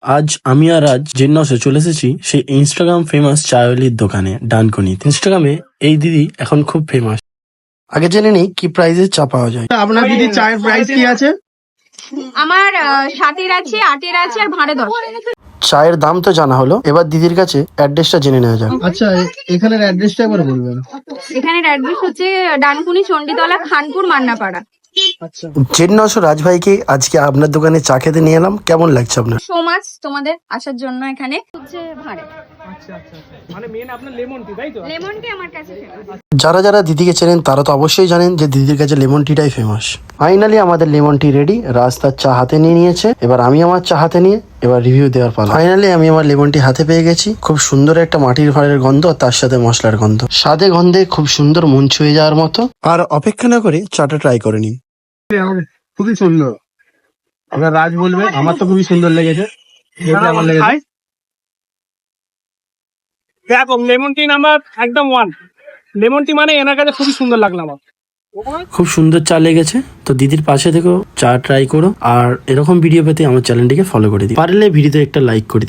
আজ আমি আর আজ জিন্নসে চলে এসেছি সেই ইনস্টাগ্রাম ফেমাস চায়লির দোকানে ডানকুনি। ইনস্টাগ্রামে এই দিদি এখন খুব ফেমাস। আগে জেনে নেই কি প্রাইসে চা পাওয়া যায়। আপনার দিদি চায়ের প্রাইস কি আছে? আমার 7-এর আছে, 8-এর আছে আর ভাঁড়ে 10। চায়ের দাম তো জানা হলো, এবার দিদির কাছে অ্যাড্রেসটা জেনে নেওয়া যাক। আচ্ছা, এখানের অ্যাড্রেসটা একবার বলবেন। এখানের অ্যাড্রেস হচ্ছে ডানকুনি চণ্ডীতলা, খানপুর, মান্নাপাড়া। আচ্ছা, জিন্নস ও রাজভাইকে আজকে আপনার দোকানে চা খেতে নিয়ে এলাম। কেমন লাগছে আপনার? সো মাচ তোমাদের আসার জন্য। এখানে হচ্ছে ভাঁড়ে আচ্ছা আচ্ছা, মানে মেন আপনার লেমন টি, তাই তো? লেমন টি আমার কাছে famous। যারা যারা দিদিকে চেনেন তারা তো অবশ্যই জানেন যে দিদির কাছে লেমন টিটাই ফেমাস। ফাইনালি আমাদের লেমন টি রেডি। রাস্তার চা হাতে নিয়ে নিয়েছে, এবার আমি আমার চা হাতে নিয়ে এবার রিভিউ দেওয়ার পালা। ফাইনালি আমি আমার লেমন টি হাতে পেয়ে গেছি। খুব সুন্দর একটা মাটির ভাঁড়ের গন্ধ, আর তার সাথে মশলার গন্ধ, স্বাদে গন্ধে খুব সুন্দর, মন ছুঁয়ে যাওয়ার মতো। আর অপেক্ষা না করে চাটা ট্রাই করে নিন। খুবই সুন্দর। আপনার রাজ বলবে, আমার তো খুবই সুন্দর লেগেছে। আমার লেগেছে। দেখো লেমন টি নাম্বার একদম 1। লেমন টি মানে এনার কাছে খুবই সুন্দর লাগলো আমার। খুব সুন্দর চা লেগেছে। তো দিদির পাশে থেকেও চা ট্রাই করো, আর এরকম ভিডিও পেতে আমার চ্যানেলটিকে ফলো করে দিও। পারলে ভিডিওতে একটা লাইক করে দিও।